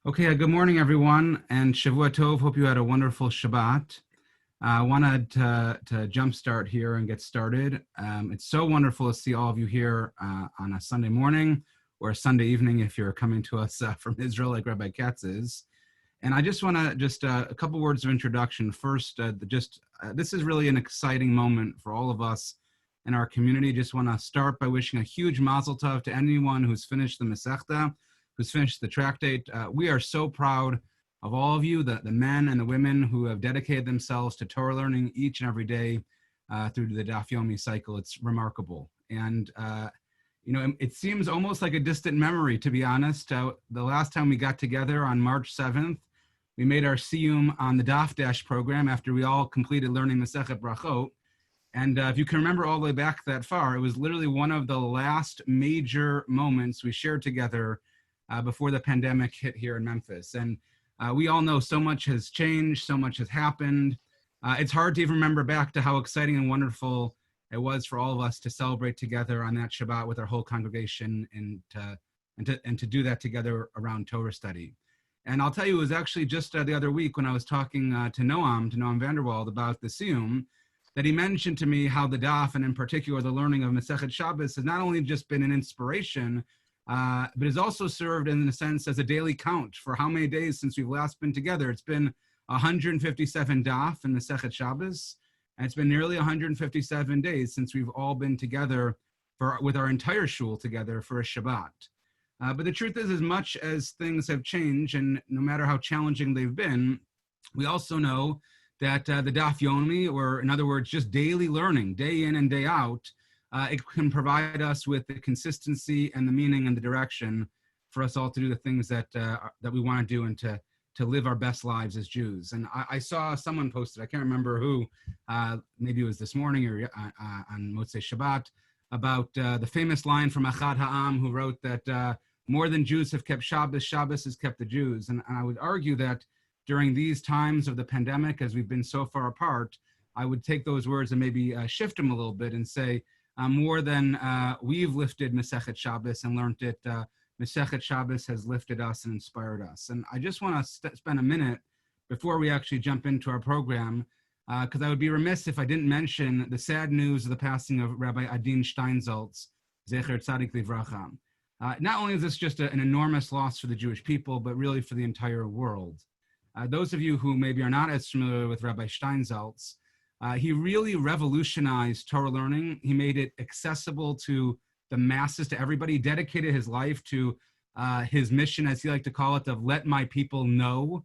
Okay, good morning, everyone, and Shavua Tov. Hope you had a wonderful Shabbat. I wanted to jumpstart here and get started. It's so wonderful to see all of you here on a Sunday morning or a Sunday evening if you're coming to us from Israel like Rabbi Katz is. And I just want to a couple words of introduction. First, this is really an exciting moment for all of us in our community. Just want to start by wishing a huge mazel tov to anyone who's finished the Masechta, who's finished the tractate. We are so proud of all of you, the men and the women who have dedicated themselves to Torah learning each and every day through the Daf Yomi cycle. It's remarkable. And, it seems almost like a distant memory, to be honest. The last time we got together on March 7th, we made our Siyum on the Daf Dash program after we all completed learning Masechet Brachot. And if you can remember all the way back that far, it was literally one of the last major moments we shared together before the pandemic hit here in Memphis. And we all know so much has changed, so much has happened. It's hard to even remember back to how exciting and wonderful it was for all of us to celebrate together on that Shabbat with our whole congregation and to do that together around Torah study. And I'll tell you, it was actually just the other week when I was talking to Noam Vanderwald about the Siyum, that he mentioned to me how the Daf, and in particular the learning of Masechet Shabbat, has not only just been an inspiration, but has also served in a sense as a daily count for how many days since we've last been together. It's been 157 Daf in Masechet Shabbat, and it's been nearly 157 days since we've all been together with our entire shul together for a Shabbat. But the truth is, as much as things have changed, and no matter how challenging they've been, we also know that the Daf Yomi, or in other words, just daily learning, day in and day out, it can provide us with the consistency and the meaning and the direction for us all to do the things that we want to do and to live our best lives as Jews. And I saw someone posted, I can't remember who, maybe it was this morning or on Masechet Shabbat, about the famous line from Achad Ha'am, who wrote that more than Jews have kept Shabbos, Shabbos has kept the Jews. And I would argue that during these times of the pandemic, as we've been so far apart, I would take those words and maybe shift them a little bit and say, more than we've lifted Masechet Shabbat and learned it, Masechet Shabbat has lifted us and inspired us. And I just want to spend a minute before we actually jump into our program, because I would be remiss if I didn't mention the sad news of the passing of Rabbi Adin Steinsaltz, Zecher Tzadik Livracha. Not only is this just an enormous loss for the Jewish people, but really for the entire world. Those of you who maybe are not as familiar with Rabbi Steinsaltz, he really revolutionized Torah learning. He made it accessible to the masses, to everybody. He dedicated his life to his mission, as he liked to call it, of let my people know.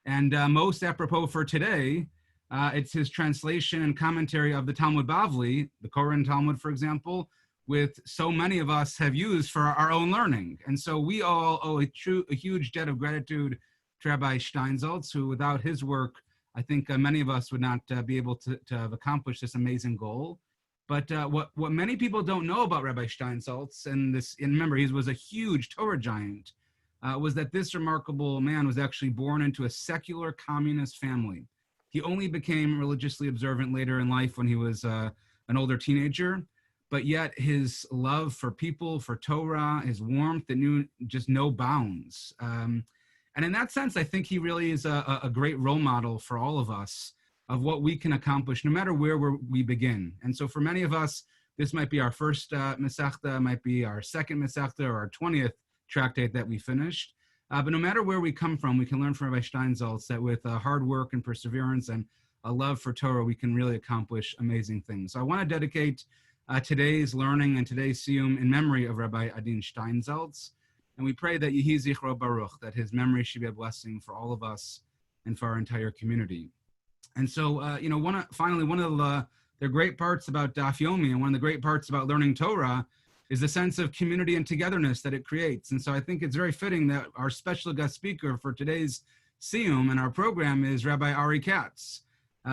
And most apropos for today, it's his translation and commentary of the Talmud Bavli, the Koran Talmud, for example, with so many of us have used for our own learning. And so we all owe a huge debt of gratitude to Rabbi Steinsaltz, who without his work, I think many of us would not be able to have accomplished this amazing goal. But what many people don't know about Rabbi Steinsaltz, and remember, he was a huge Torah giant, was that this remarkable man was actually born into a secular communist family. He only became religiously observant later in life when he was an older teenager, but yet his love for people, for Torah, his warmth that knew just no bounds. And in that sense, I think he really is a great role model for all of us of what we can accomplish, no matter where we begin. And so for many of us, this might be our first Masechta, might be our second Masechta, or our 20th tractate that we finished. But no matter where we come from, we can learn from Rabbi Steinsaltz that with hard work and perseverance and a love for Torah, we can really accomplish amazing things. So I want to dedicate today's learning and today's Siyum in memory of Rabbi Adin Steinsaltz. And we pray that Yehi Zichro Baruch, that his memory should be a blessing for all of us and for our entire community. And so, finally, one of the great parts about Daf Yomi and one of the great parts about learning Torah is the sense of community and togetherness that it creates. And so I think it's very fitting that our special guest speaker for today's Siyum and our program is Rabbi Ari Katz,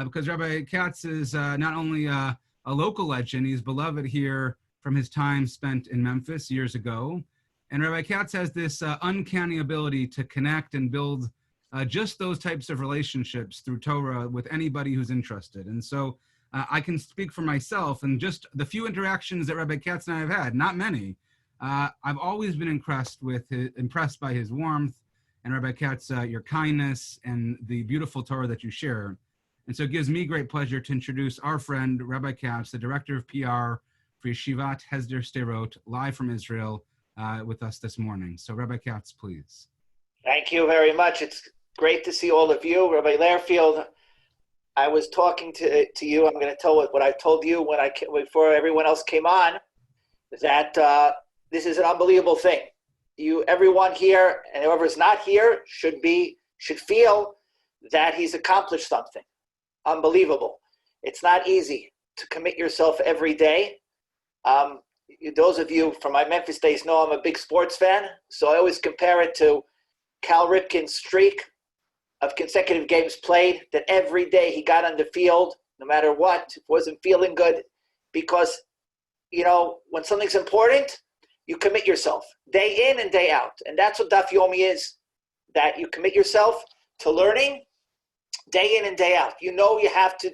because Rabbi Katz is not only a local legend, he's beloved here from his time spent in Memphis years ago. And Rabbi Katz has this uncanny ability to connect and build just those types of relationships through Torah with anybody who's interested. And so I can speak for myself, and just the few interactions that Rabbi Katz and I have had, not many, I've always been impressed by his warmth, and Rabbi Katz, your kindness and the beautiful Torah that you share. And so it gives me great pleasure to introduce our friend, Rabbi Katz, the Director of PR for Yeshivat Hesder Sderot, live from Israel with us this morning. So Rabbi Katz, please. Thank you very much. It's great to see all of you. Rabbi Lehrfield, I was talking to you. I'm going to tell what I told you before everyone else came on, that this is an unbelievable thing. Everyone here, and whoever's not here, should feel that he's accomplished something unbelievable. It's not easy to commit yourself every day. Those of you from my Memphis days know I'm a big sports fan, so I always compare it to Cal Ripken's streak of consecutive games played, that every day he got on the field, no matter what, wasn't feeling good, because, when something's important, you commit yourself day in and day out. And that's what Daf Yomi is, that you commit yourself to learning day in and day out. You have to,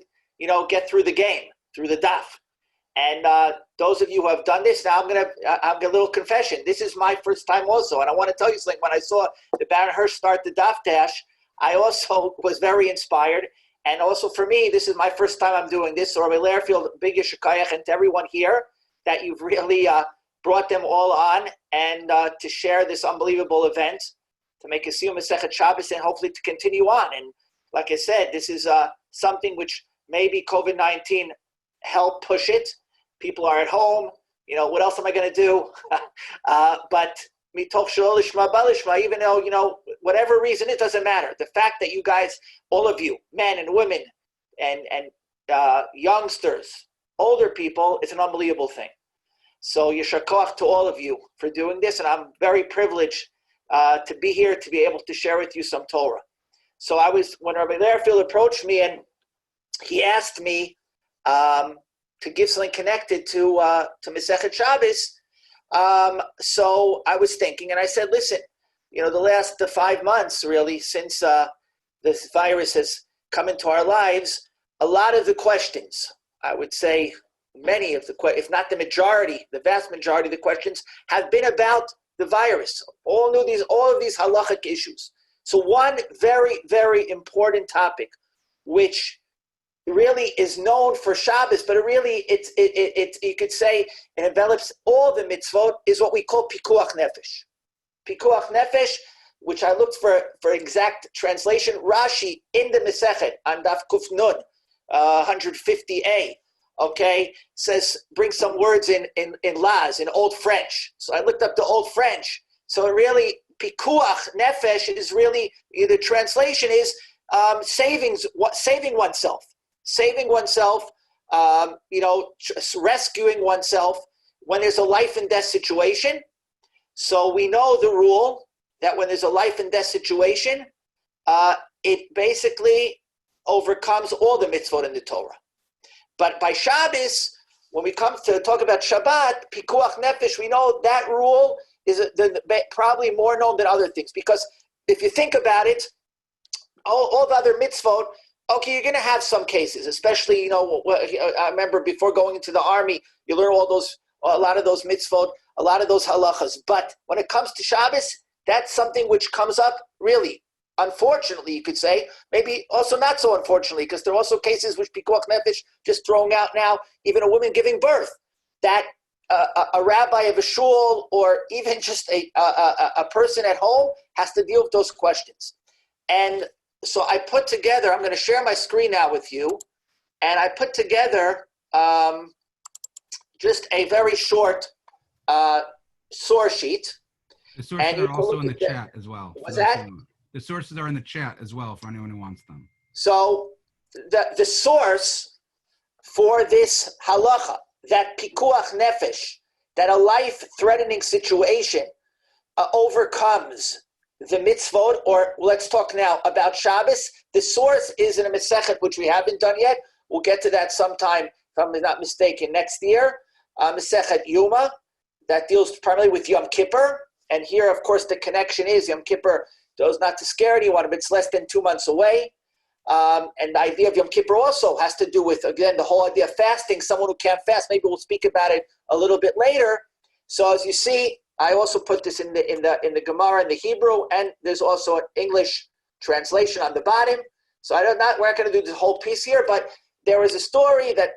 get through the game, through the Daf. And those of you who have done this, now I'm gonna a little confession. This is my first time also. And I want to tell you something. When I saw the Baron Hirsch start the Daf Dash, I also was very inspired. And also for me, this is my first time I'm doing this. So Rabbi Lehrfield, big Yeshakayach, and to everyone here, that you've really brought them all on and to share this unbelievable event, to make a Siyum Masechet Shabbat, and hopefully to continue on. And like I said, this is something which maybe COVID-19 helped push it. People are at home. What else am I going to do? But mitoch shelo lishma ba lishma, even though, whatever reason, it doesn't matter. The fact that you guys, all of you, men and women and youngsters, older people, it's an unbelievable thing. So yeshar koach to all of you for doing this, and I'm very privileged to be here, to be able to share with you some Torah. So when Rabbi Lehrfield approached me and he asked me to give something connected to Masechet Shabbat, so I was thinking, and I said, listen, the last 5 months, really, since this virus has come into our lives, a lot of the questions, I would say many of the questions, if not the majority, the vast majority of the questions have been about the virus. All of these halachic issues. So one very, very important topic, which really is known for Shabbos, but it you could say it envelops all the mitzvot, is what we call pikuach nefesh. Pikuach nefesh, which I looked for exact translation. Rashi in the Masechet on Daf Kuf Nun, 150a, okay, bring some words in Laz, in Old French. So I looked up the Old French. So it really, pikuach nefesh is really, the translation is saving oneself. Saving oneself, rescuing oneself when there's a life and death situation. So we know the rule that when there's a life and death situation, it basically overcomes all the mitzvot in the Torah. But by Shabbos, when we come to talk about Shabbat, pikuach nefesh, we know that rule is probably more known than other things. Because if you think about it, all the other mitzvot, okay, you're going to have some cases, especially, I remember before going into the army, you learn a lot of those mitzvot, a lot of those halachas. But when it comes to Shabbos, that's something which comes up really, unfortunately, you could say, maybe also not so unfortunately, because there are also cases which pikuach nefesh, just throwing out now, even a woman giving birth, that a rabbi of a shul or even just a person at home has to deal with those questions. And so I put together, I'm going to share my screen now with you, and I put together just a very short source sheet. The sources are also in the chat as well. What's that? The sources are in the chat as well for anyone who wants them. So the source for this halacha, that pikuach nefesh, that a life-threatening situation overcomes the mitzvot, or let's talk now about Shabbos. The source is in a Masechet, which we haven't done yet. We'll get to that sometime, if I'm not mistaken, next year. Masechet Yoma, that deals primarily with Yom Kippur. And here, of course, the connection is Yom Kippur, those not to scare anyone, but it's less than 2 months away. And the idea of Yom Kippur also has to do with, again, the whole idea of fasting, someone who can't fast. Maybe we'll speak about it a little bit later. So as you see, I also put this in the Gemara in the Hebrew, and there's also an English translation on the bottom. So we're not going to do the whole piece here, but there was a story that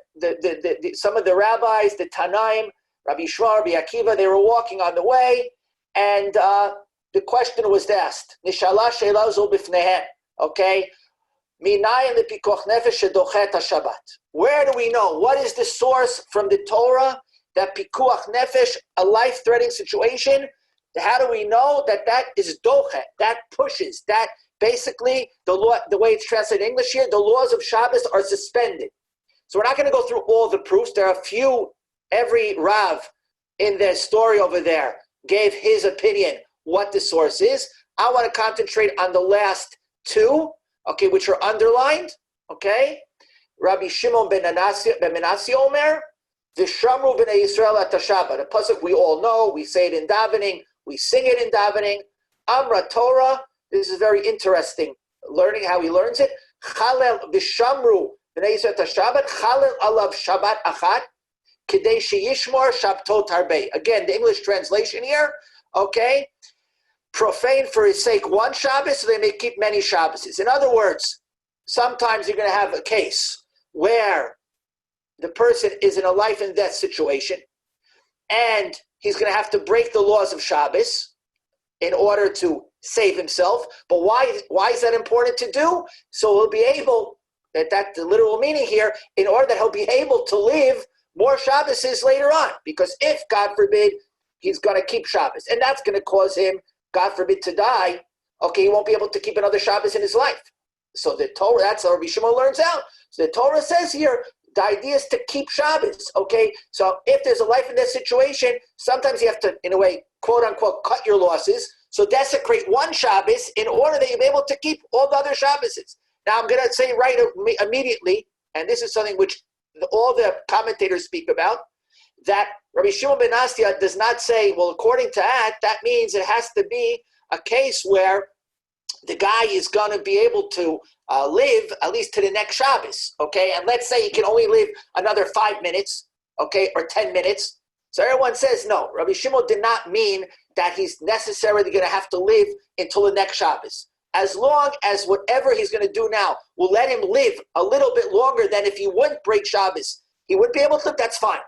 some of the rabbis, the Tanaim, Rabbi Shmuel, Rabbi Akiva, they were walking on the way, and the question was asked. Nishala sheila zo b'fneihem. Okay, minayim lepikuach nefesh shedochet haShabbat. Where do we know? What is the source from the Torah that pikuach nefesh, a life-threatening situation? How do we know that is dochet? That pushes. That basically the law, the way it's translated in English here, the laws of Shabbos are suspended. So we're not going to go through all the proofs. There are a few. Every Rav in their story over there gave his opinion what the source is. I want to concentrate on the last two, okay, which are underlined, okay? Rabbi Shimon ben Menashe Omer, V'shamru b'nei Yisrael at Shabbat. The pasuk we all know, we say it in davening, we sing it in davening. Amra Torah, this is very interesting, learning how he learns it. Chalel v'shamru b'nei Yisrael at Shabbat, Chalel alav Shabbat achat, Kedei sheyishmor shabtot harbei. Again, the English translation here, okay? Profane for his sake one Shabbos, so they may keep many Shabbos. In other words, sometimes you're going to have a case where the person is in a life and death situation, and he's going to have to break the laws of Shabbos in order to save himself. But why is that important to do? So he'll be able, that's the literal meaning here, in order that he'll be able to live more Shabbos later on. Because if, God forbid, he's going to keep Shabbos, and that's going to cause him, God forbid, to die, okay, he won't be able to keep another Shabbos in his life. So the Torah, that's how Rabbi Shimon learns out. So the Torah says here, the idea is to keep Shabbos, okay? So if there's a life and death situation, sometimes you have to, in a way, quote unquote, cut your losses. So desecrate one Shabbos in order that you'll be able to keep all the other Shabbos. Now I'm going to say right immediately, and this is something which all the commentators speak about, that Rabbi Shimon ben Menashe does not say, well, according to that means it has to be a case where the guy is going to be able to live at least to the next Shabbos, okay? And let's say he can only live another 5 minutes, okay, or 10 minutes. So everyone says, no, Rabbi Shimon did not mean that he's necessarily going to have to live until the next Shabbos. As long as whatever he's going to do now will let him live a little bit longer than if he wouldn't break Shabbos, he wouldn't be able to live, that's fine.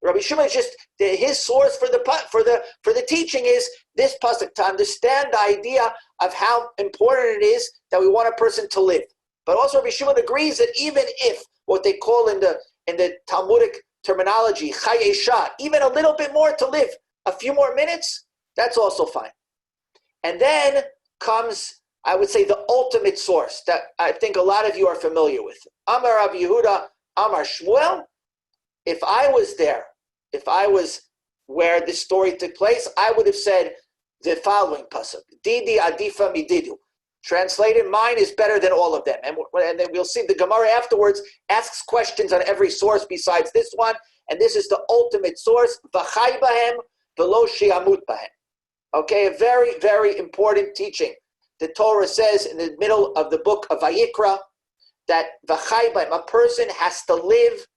Rabbi Shimon is just, his source for the teaching is this pasuk, to understand the idea of how important it is that we want a person to live. But also Rabbi Shimon agrees that even if what they call in the Talmudic terminology, chaye shah, even a little bit more to live, a few more minutes, that's also fine. And then comes, I would say, the ultimate source that I think a lot of you are familiar with. Amar Rabbi Yehuda, Amar Shmuel. If I was there, if I was where this story took place, I would have said the following pasuk: Didi adifa mididu. Translated, mine is better than all of them. And then we'll see the Gemara afterwards asks questions on every source besides this one. And this is the ultimate source. V'chai bahem v'lo she'amut bahem. Okay, a very, very important teaching. The Torah says in the middle of the book of Vayikra that v'chai bahem, a person has to live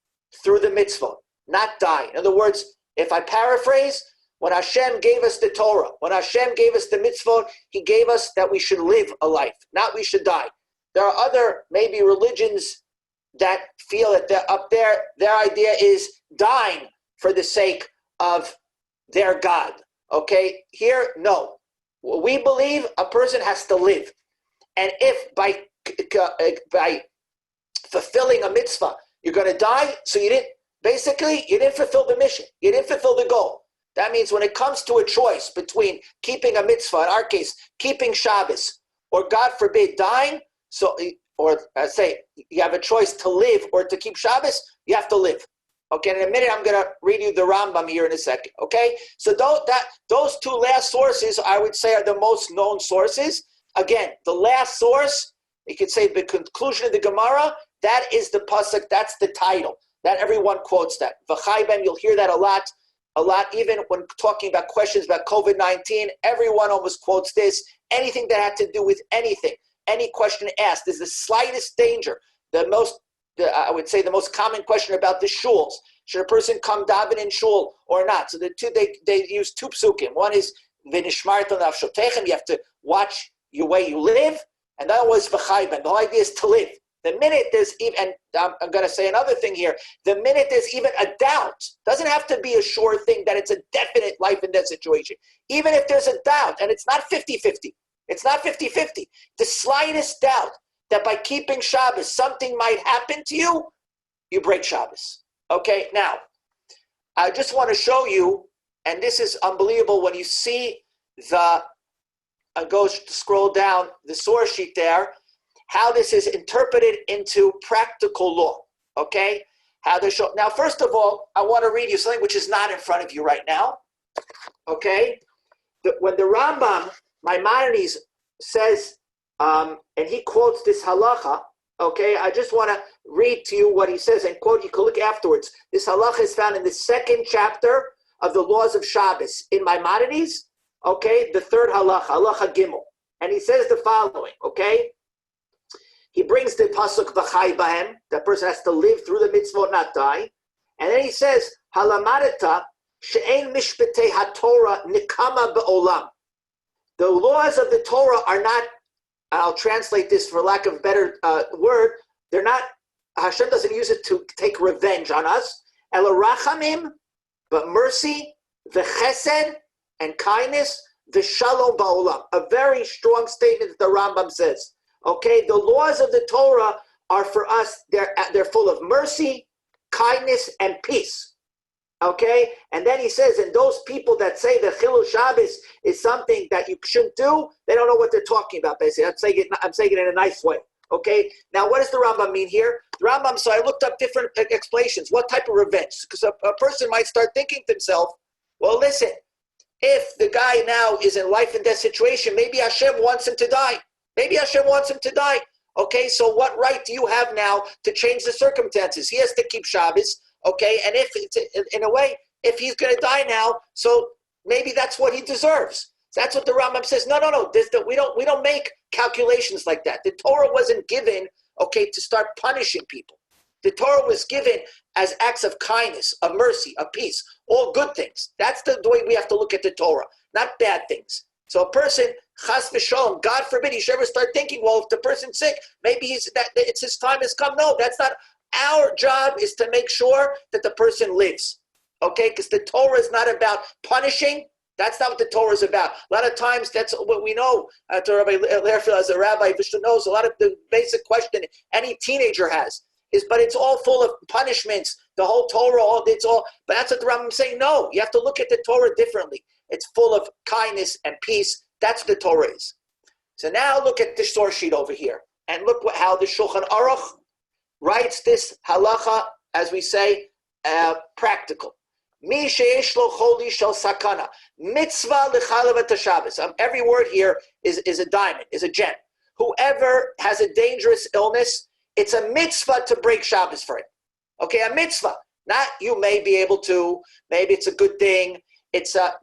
through the mitzvah, not die. In other words, if I paraphrase, when Hashem gave us the Torah, when Hashem gave us the mitzvah, He gave us that we should live a life, not we should die. There are other maybe religions that feel that they're up there, their idea is dying for the sake of their God. Okay? Here, no. We believe a person has to live. And if by fulfilling a mitzvah, you're going to die, so you didn't fulfill the mission. You didn't fulfill the goal. That means when it comes to a choice between keeping a mitzvah, in our case, keeping Shabbos, or God forbid, dying, or I say you have a choice to live or to keep Shabbos, you have to live. Okay, in a minute I'm going to read you the Rambam here in a second. Okay, so those two last sources I would say are the most known sources. Again, the last source, you could say the conclusion of the Gemara, that is the pasuk, that's the title. That everyone quotes that. V'chai bem, you'll hear that a lot, even when talking about questions about COVID-19, everyone almost quotes this. Anything that had to do with anything, any question asked, there's the slightest danger. I would say the most common question about the shuls. Should a person come daven in shul or not? So the two they use two psukim. One is v'nishmarta nafshotechem. You have to watch your way you live, and the other was v'chayben. The whole idea is to live. The minute there's even, and I'm going to say another thing here. The minute there's even a doubt, doesn't have to be a sure thing that it's a definite life and death situation. Even if there's a doubt, and it's not 50-50. It's not 50-50. The slightest doubt that by keeping Shabbos something might happen to you, you break Shabbos. Okay, now, I just want to show you, and this is unbelievable when you see scroll down the source sheet there, how this is interpreted into practical law. Okay, now, first of all, I want to read you something which is not in front of you right now. Okay, when the Rambam Maimonides says, and he quotes this halacha, okay, I just want to read to you what he says and quote, you can look afterwards. This halacha is found in the second chapter of the laws of Shabbos in Maimonides, okay, the third halacha, halacha gimel. And he says the following, okay, he brings the pasuk v'chai bahem, that person has to live through the mitzvot, not die. And then he says, halamadeta she'ein mishpetei haTorah nikama be'olam. The laws of the Torah are not, I'll translate this for lack of a better word, they're not, Hashem doesn't use it to take revenge on us. Ela rachamim, but mercy, the chesed, and kindness, the shalom ba'olam. A very strong statement that the Rambam says. Okay, the laws of the Torah are for us, they're full of mercy, kindness, and peace. Okay, and then he says, and those people that say that Chilul Shabbos is something that you shouldn't do, they don't know what they're talking about, basically. I'm saying it in a nice way. Okay, now what does the Rambam mean here? The Rambam, so I looked up different explanations. What type of revenge? Because a person might start thinking to himself, well, listen, if the guy now is in life and death situation, maybe Hashem wants him to die. Maybe Hashem wants him to die. Okay, so what right do you have now to change the circumstances? He has to keep Shabbos. Okay, and if it's in a way, if he's going to die now, so maybe that's what he deserves. That's what the Rambam says. No. We don't make calculations like that. The Torah wasn't given, okay, to start punishing people. The Torah was given as acts of kindness, of mercy, of peace, all good things. That's the way we have to look at the Torah, not bad things. So a person, chas v'sholom, God forbid, he should ever start thinking, well, if the person's sick, maybe it's his time has come. No, that's not. Our job is to make sure that the person lives, okay? Because the Torah is not about punishing. That's not what the Torah is about. A lot of times, that's what we know. To Rabbi Lehrfield, as a rabbi, Vishnu knows, a lot of the basic question any teenager has is, but it's all full of punishments. The whole Torah, but that's what the Rambam is saying. No, you have to look at the Torah differently. It's full of kindness and peace. That's what the Torah is. So now look at the source sheet over here. And look how the Shulchan Aruch writes this halacha, as we say, practical. Mi sheyesh lo choli shel sakana. Mitzvah l'chalav et Shabbos. Every word here is a diamond, is a gem. Whoever has a dangerous illness, it's a mitzvah to break Shabbos for him. Okay, a mitzvah. Not you may be able to, maybe it's a good thing. It's a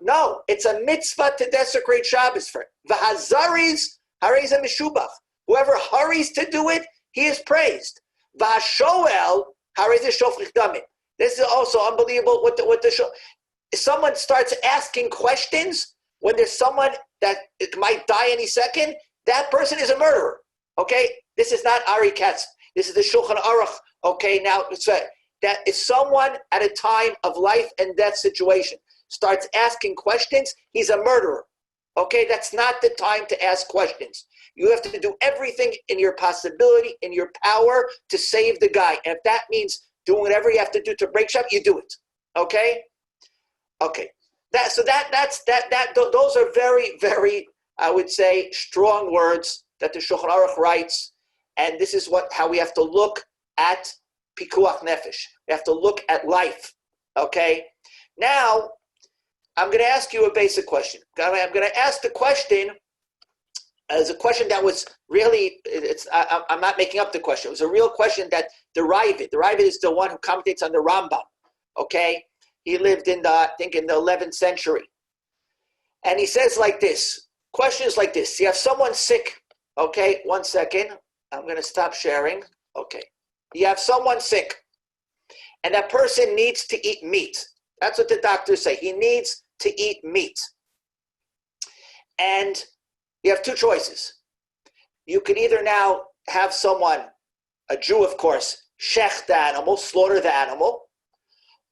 mitzvah to desecrate Shabbos for him. V'hazaris harei mishubach. Whoever hurries to do it, he is praised. V'ashoel harei shofrich damim. This is also unbelievable. If someone starts asking questions when there's someone that might die any second, that person is a murderer. Okay, this is not Ari Katz. This is the Shulchan Aruch. Okay, now that if someone at a time of life and death situation starts asking questions, he's a murderer. Okay, that's not the time to ask questions. You have to do everything in your possibility, in your power to save the guy. And if that means doing whatever you have to do to break Shabbat, you do it. Okay? Okay. Those are very, very, I would say, strong words that the Shulchan Aruch writes. And this is how we have to look at pikuach nefesh. We have to look at life. Okay? Now, I'm going to ask you a basic question. I'm going to ask the question as a question that was really, I'm not making up the question. It was a real question that the Ravid is the one who commentates on the Rambam. Okay? He lived in the 11th century. And he says like this, questions like this. You have someone sick. Okay, 1 second. I'm going to stop sharing. Okay. You have someone sick. and that person needs to eat meat. That's what the doctors say. He needs to eat meat. And you have two choices. You can either now have someone, a Jew of course, shech the animal, slaughter the animal,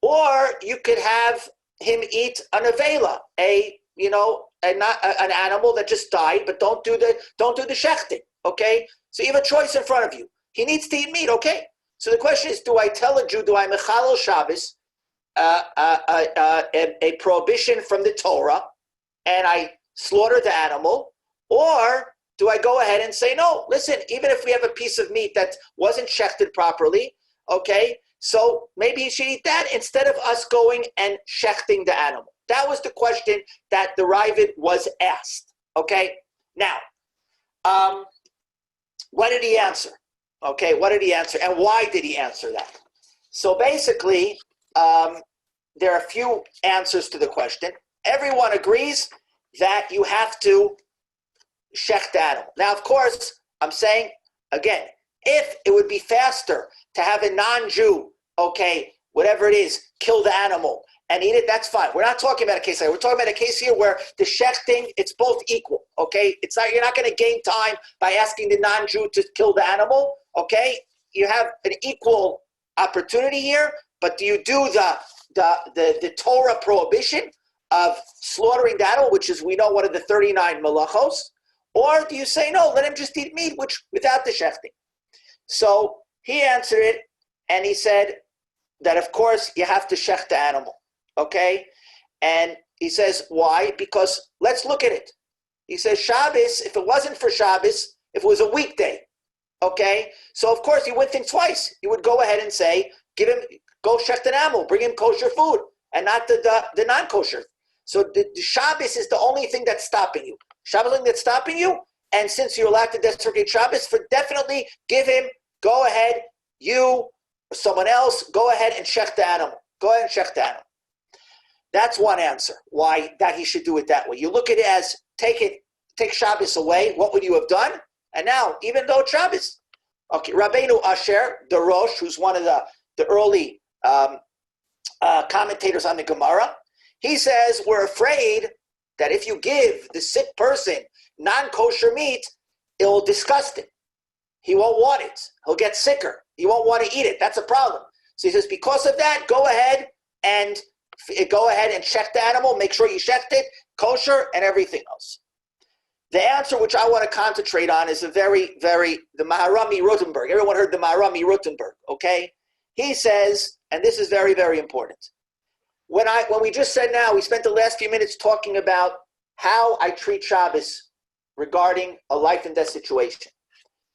or you could have him eat an avela, an animal that just died, but don't do the shechting. Okay, so you have a choice in front of you. He needs to eat meat. Okay, so the question is: do I tell a Jew? Do I mechalel Shabbos a prohibition from the Torah, and I slaughter the animal, or do I go ahead and say no? Listen, even if we have a piece of meat that wasn't shechted properly, okay, so maybe you should eat that instead of us going and shechting the animal. That was the question that the Ravid was asked. Okay, now, what did he answer? Okay, what did he answer, and why did he answer that? So basically, there are a few answers to the question. Everyone agrees that you have to shech the animal. Now, of course, I'm saying, again, if it would be faster to have a non-Jew, okay, whatever it is, kill the animal and eat it, that's fine. We're not talking about a case like that. We're talking about a case here where the shechting, it's both equal, okay? It's not, you're not going to gain time by asking the non-Jew to kill the animal, okay? You have an equal opportunity here, but do you do the Torah prohibition of slaughtering the animal, which is, we know, one of the 39 malachos, or do you say, no, let him just eat meat, which without the shechting? So he answered it, and he said that, of course, you have to shech the animal, okay? And he says, why? Because let's look at it. He says, Shabbos, if it wasn't for Shabbos, if it was a weekday, okay? So, of course, you wouldn't think twice. You would go ahead and say, go shech the animal, bring him kosher food, and not the non-kosher. So the Shabbos is the only thing that's stopping you. Shabbos is the only thing that's stopping you, and since you're allowed to desecrate Shabbos, definitely give him, go ahead, you or someone else, go ahead and shech the animal. Go ahead and shech the animal. That's one answer, why that he should do it that way. You look at it as, take Shabbos away, what would you have done? And now, even though it's Shabbos, okay, Rabbeinu Asher, the Rosh, who's one of the early commentators on the Gemara, he says, we're afraid that if you give the sick person non-kosher meat, it'll disgust him. He won't want it. He'll get sicker. He won't want to eat it. That's a problem. So he says, because of that, go ahead and check the animal. Make sure you checked it, kosher, and everything else. The answer which I want to concentrate on is the Maharami Rutenberg. Everyone heard the Maharami Rutenberg, okay? He says, and this is very, very important. When we just said now, we spent the last few minutes talking about how I treat Shabbos regarding a life and death situation.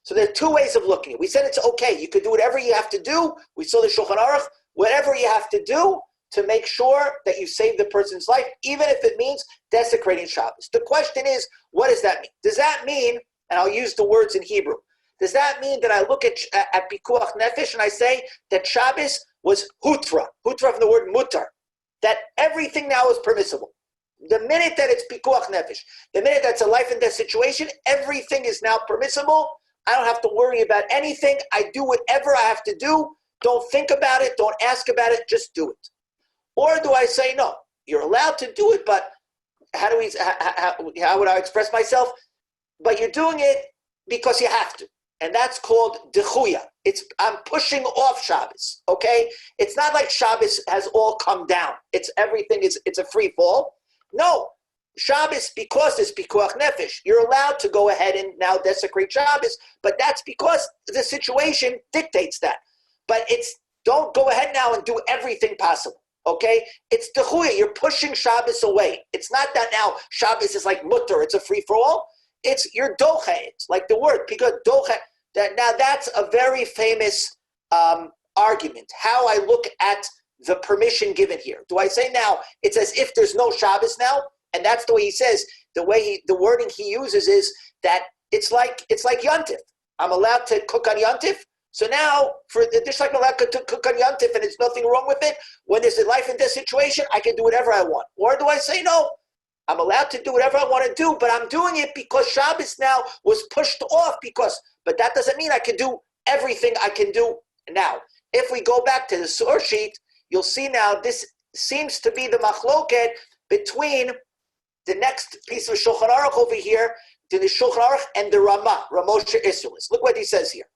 So there are two ways of looking at it. We said it's okay. You could do whatever you have to do. We saw the Shulchan Aruch. Whatever you have to do to make sure that you save the person's life, even if it means desecrating Shabbos. The question is, what does that mean? Does that mean, and I'll use the words in Hebrew, does that mean that I look at Pikuach Nefesh and I say that Shabbos was hutra from the word mutar, that everything now is permissible? The minute that it's Pikuach Nefesh, the minute that's a life and death situation, everything is now permissible. I don't have to worry about anything. I do whatever I have to do. Don't think about it. Don't ask about it. Just do it. Or do I say, no, you're allowed to do it, but how would I express myself? But you're doing it because you have to. And that's called dechuya. I'm pushing off Shabbos, okay? It's not like Shabbos has all come down. It's a free fall. No, Shabbos, because it's pikuach nefesh, you're allowed to go ahead and now desecrate Shabbos, but that's because the situation dictates that. But don't go ahead now and do everything possible, okay? It's dechuya, you're pushing Shabbos away. It's not that now Shabbos is like mutter, it's a free-for-all. It's your doche, it's like the word, because doche, now that's a very famous argument, how I look at the permission given here. Do I say now, it's as if there's no Shabbos now? And that's the way he says, the wording he uses is that it's like Yontif. I'm allowed to cook on Yontif. So now, just like I'm allowed to cook on Yontif and there's nothing wrong with it, when there's a life and death situation, I can do whatever I want. Or do I say, no, I'm allowed to do whatever I want to do, but I'm doing it because Shabbos now was pushed off but that doesn't mean I can do everything I can do now. If we go back to the source sheet, you'll see now this seems to be the machloket between the next piece of Shulchan Aruch over here, to the Shulchan Aruch and the Ramosha Isulis. Look what he says here.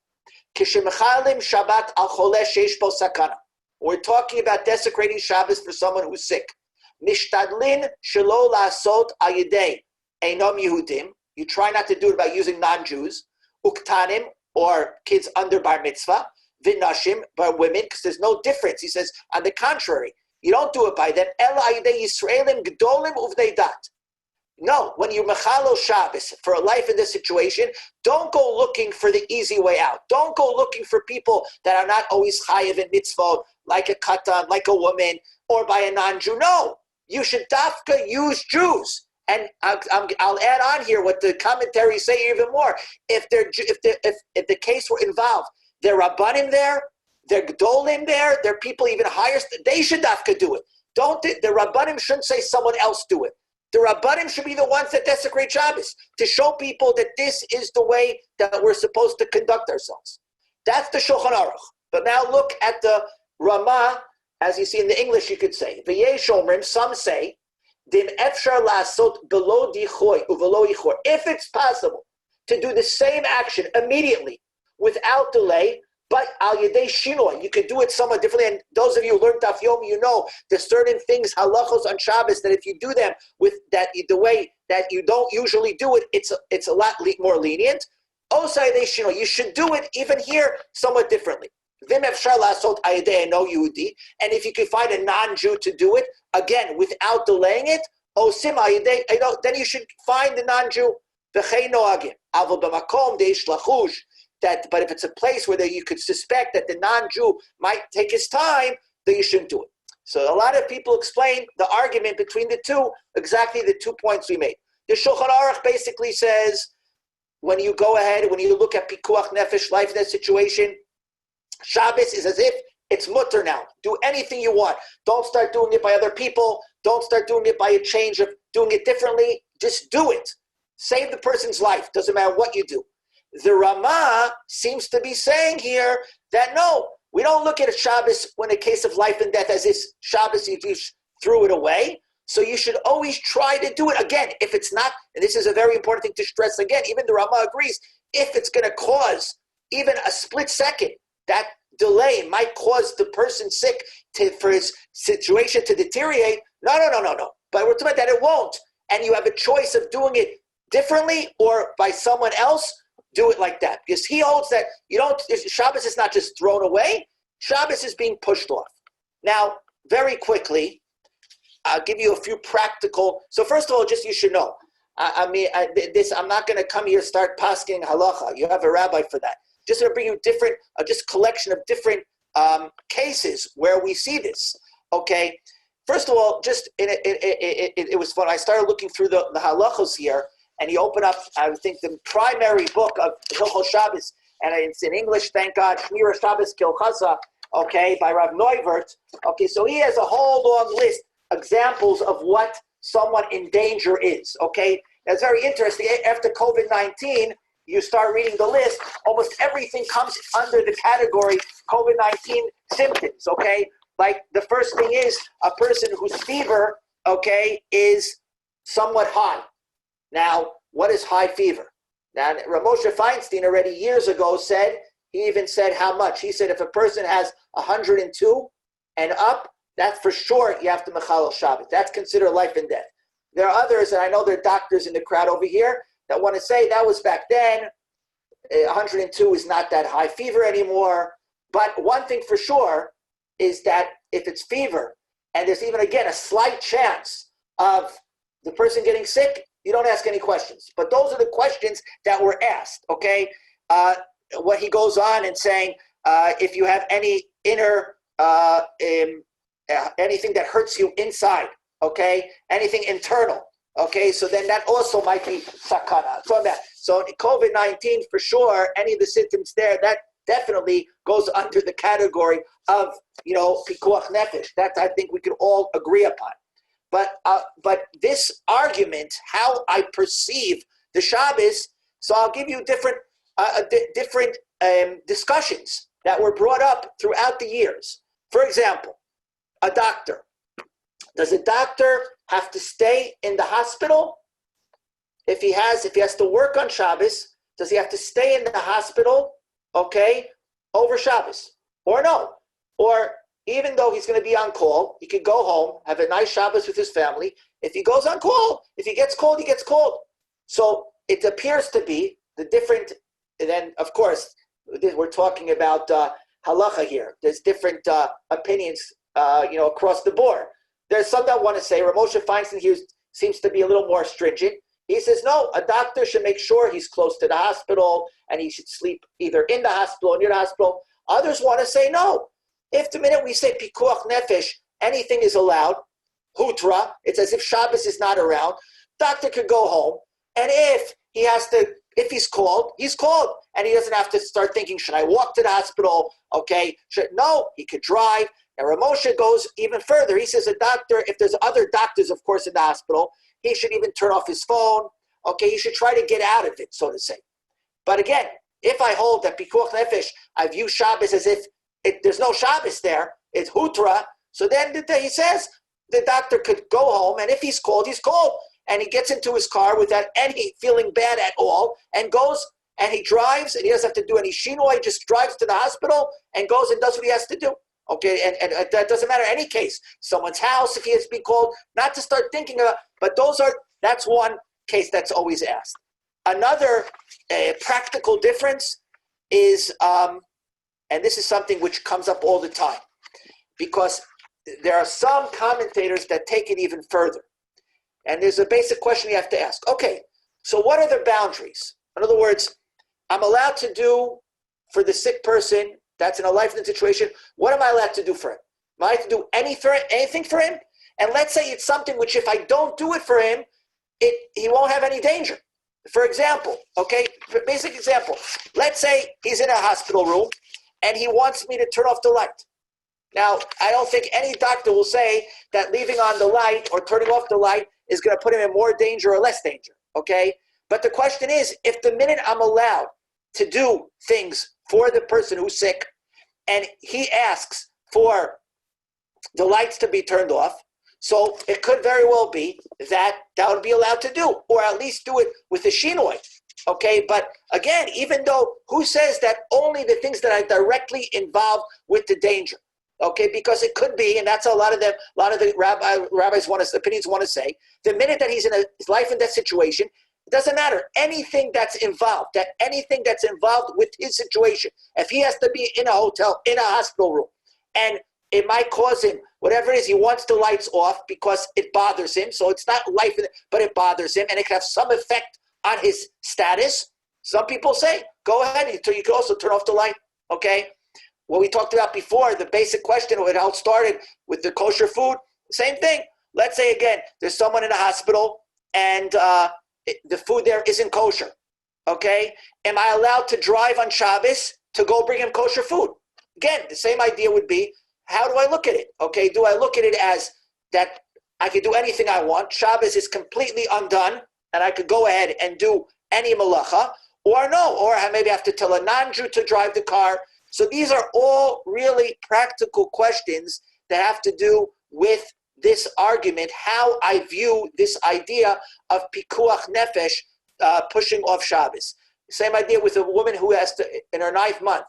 Kishemechalim Shabbat al Cholesh Sheish Bo Sakana. We're talking about desecrating Shabbos for someone who's sick. Mishtadlin Shelo Lasot Al Yedei Einom Yehudim. You try not to do it by using non-Jews. Uktanim, or kids under bar mitzvah. Vinashim, by women, because there's no difference. He says, on the contrary, you don't do it by them. Ela Yedei Yisraelim Gdolim Uvnei Dat. No, when you mechalo Shabbos for a life in this situation, don't go looking for the easy way out. Don't go looking for people that are not always chayiv in mitzvot, like a katan, like a woman, or by a non-Jew. No, you should dafka use Jews. And I'll add on here what the commentaries say even more. If the case were involved, there are rabbanim there, there are gdolim there, there are people even higher. They should dafka do it. The rabbanim shouldn't say someone else do it. The Rabbanim should be the ones that desecrate Shabbos to show people that this is the way that we're supposed to conduct ourselves. That's the Shulchan Aruch. But now look at the Ramah, as you see in the English, you could say. V'yesh omrim, some say, dim efshar lasot below dichoy uvelo ichor. If it's possible to do the same action immediately without delay, but al yedei shinoi, you could do it somewhat differently. And those of you who learned Daf Yomi, you know there's certain things, halachos on Shabbos, that if you do them with that the way that you don't usually do it, it's a lot more lenient. Also, you should do it even here somewhat differently. Vim efshar lasot al yedei no Yehudi, and if you could find a non-Jew to do it again without delaying it, osim al yedei, then you should find the non-Jew. V'chei noagim avol b'makom deish lachush. But if it's a place where you could suspect that the non-Jew might take his time, then you shouldn't do it. So a lot of people explain the argument between the two, exactly the 2 points we made. The Shulchan Aruch basically says, when you go ahead, when you look at pikuach nefesh, life in that situation, Shabbos is as if it's mutter now. Do anything you want. Don't start doing it by other people. Don't start doing it by a change of doing it differently. Just do it. Save the person's life. Doesn't matter what you do. The Ramah seems to be saying here that no, we don't look at a Shabbos when a case of life and death as if Shabbos you threw it away. So you should always try to do it again. If it's not, and this is a very important thing to stress again, even the Ramah agrees, if it's going to cause even a split second, that delay might cause the person sick for his situation to deteriorate. No. But we're talking about that it won't. And you have a choice of doing it differently or by someone else. Do it like that, because he holds that Shabbos is not just thrown away. Shabbos is being pushed off. Now, very quickly, I'll give you a few practical. So first of all, just you should know. I'm not going to come here and start pasking halacha. You have a rabbi for that. Just going to bring you different, just collection of different cases where we see this. Okay. First of all, it was fun. I started looking through the halachos here. And you open up, I think, the primary book of Hilchos Shabbos, and it's in English, thank God, Shmira Shabbos Kilchasa, okay, by Rav Neuvert. Okay, so he has a whole long list, examples of what someone in danger is, okay? That's very interesting. After COVID-19, you start reading the list, almost everything comes under the category COVID-19 symptoms, okay? Like the first thing is a person whose fever, okay, is somewhat high. Now, what is high fever? Now, Ramosha Feinstein already years ago said, he even said how much. He said if a person has 102 and up, that's for sure you have to mechalel Shabbat. That's considered life and death. There are others, and I know there are doctors in the crowd over here, that want to say that was back then. 102 is not that high fever anymore. But one thing for sure is that if it's fever, and there's even, again, a slight chance of the person getting sick, you don't ask any questions. But those are the questions that were asked, okay? What he goes on and saying, if you have any inner, anything that hurts you inside, okay? Anything internal, okay? So then that also might be sakana. So COVID-19, for sure, any of the symptoms there, that definitely goes under the category of, pikuach nefesh. That I think we can all agree upon. But this argument, how I perceive the Shabbos, so I'll give you different discussions. that were brought up throughout the years. For example, a doctor. Does a doctor have to stay in the hospital? If he has to work on Shabbos, does he have to stay in the hospital, okay, over Shabbos? Or no? Or even though he's going to be on call, he could go home, have a nice Shabbos with his family. If he goes on call, if he gets cold, he gets cold. So it appears to be the different, and then of course, we're talking about halacha here. There's different opinions, across the board. There's some that want to say, Ramosha Feinstein here seems to be a little more stringent. He says, no, a doctor should make sure he's close to the hospital and he should sleep either in the hospital or near the hospital. Others want to say, no. If the minute we say pikuach nefesh, anything is allowed, hutra, it's as if Shabbos is not around, doctor could go home. And if he's called, he's called. And he doesn't have to start thinking, should I walk to the hospital? Okay. No, he could drive. And Ramosha goes even further. He says a doctor, if there's other doctors, of course, in the hospital, he should even turn off his phone. Okay, he should try to get out of it, so to say. But again, if I hold that Pikuach Nefesh, I view Shabbos as if there's no Shabbos there, it's Hutra, so then he says the doctor could go home, and if he's called, he's called. And he gets into his car without any feeling bad at all, and goes, and he drives, and he doesn't have to do any shinoi, he just drives to the hospital, and goes and does what he has to do. Okay, and that doesn't matter any case. Someone's house, if he has been called, not to start thinking about, but that's one case that's always asked. Another practical difference is, and this is something which comes up all the time, because there are some commentators that take it even further. And there's a basic question you have to ask. Okay, so what are the boundaries? In other words, I'm allowed to do for the sick person that's in a life-and-death situation, what am I allowed to do for him? Am I allowed to do anything for him? And let's say it's something which if I don't do it for him, he won't have any danger. For example, okay, basic example. Let's say he's in a hospital room and he wants me to turn off the light. Now, I don't think any doctor will say that leaving on the light or turning off the light is going to put him in more danger or less danger, okay? But the question is, if the minute I'm allowed to do things for the person who's sick and he asks for the lights to be turned off, so it could very well be that would be allowed to do, or at least do it with a shinoi, okay? But again, even though, who says that only the things that are directly involved with the danger, okay? Because it could be, and that's a lot of the rabbis opinions want to say, the minute that he's in a life and death situation, it doesn't matter. Anything that's involved with his situation, if he has to be in a hotel, in a hospital room, and it might cause him, whatever it is, he wants the lights off because it bothers him. So it's not life, but it bothers him, and it can have some effect on his status. Some people say, go ahead, you can also turn off the light, okay? What we talked about before, the basic question, it all started with the kosher food, same thing. Let's say, again, there's someone in a hospital, and the food there isn't kosher, okay? Am I allowed to drive on Shabbos to go bring him kosher food? Again, the same idea would be, how do I look at it? Okay, do I look at it as that I could do anything I want, Shabbos is completely undone, and I could go ahead and do any malacha, or no, or maybe I have to tell a non-Jew to drive the car. So these are all really practical questions that have to do with this argument, how I view this idea of pikuach nefesh, pushing off Shabbos. Same idea with a woman who has to, in her 9th month,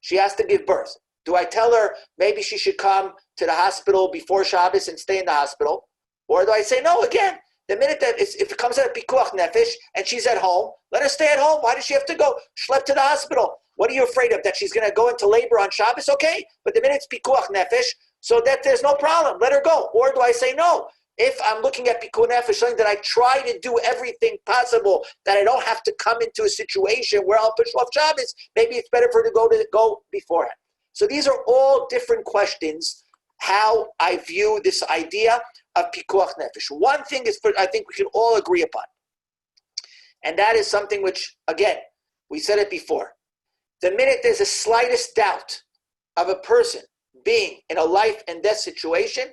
she has to give birth. Do I tell her maybe she should come to the hospital before Shabbos and stay in the hospital? Or do I say, no, again, the minute that if it comes out of pikuach nefesh and she's at home, let her stay at home. Why does she have to go schlep to the hospital? What are you afraid of, that she's going to go into labor on Shabbos? Okay, but the minute it's pikuach nefesh, so that there's no problem, let her go. Or do I say, no, if I'm looking at pikuach nefesh, something that I try to do everything possible, that I don't have to come into a situation where I'll push off Shabbos, maybe it's better for her to go beforehand. So these are all different questions, how I view this idea of pikuach nefesh. One thing is, I think we can all agree upon, and that is something which, again, we said it before. The minute there's the slightest doubt of a person being in a life and death situation,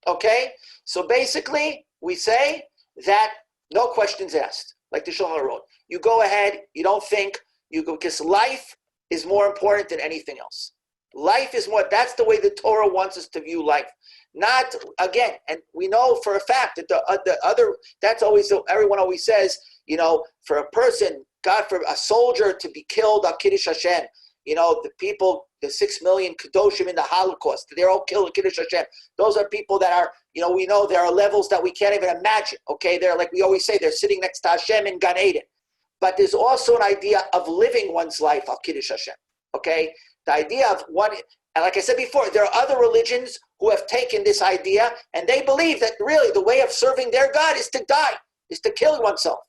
okay, so basically we say that no questions asked, like the Shulchan Aruch wrote. You go ahead, you don't think, you go, because life is more important than anything else. Life is more, that's the way the Torah wants us to view life. Not, again, and we know for a fact that the other, that's always, everyone always says, for a person, God, for a soldier to be killed on Kiddush Hashem, the people, the 6 million Kedoshim in the Holocaust, they're all killed on Kiddush Hashem. Those are people that are, we know there are levels that we can't even imagine, okay? They're, like we always say, they're sitting next to Hashem in Gan Eden. But there's also an idea of living one's life on Kiddush Hashem, okay? The idea of one, and like I said before, there are other religions who have taken this idea, and they believe that really the way of serving their God is to die, is to kill oneself.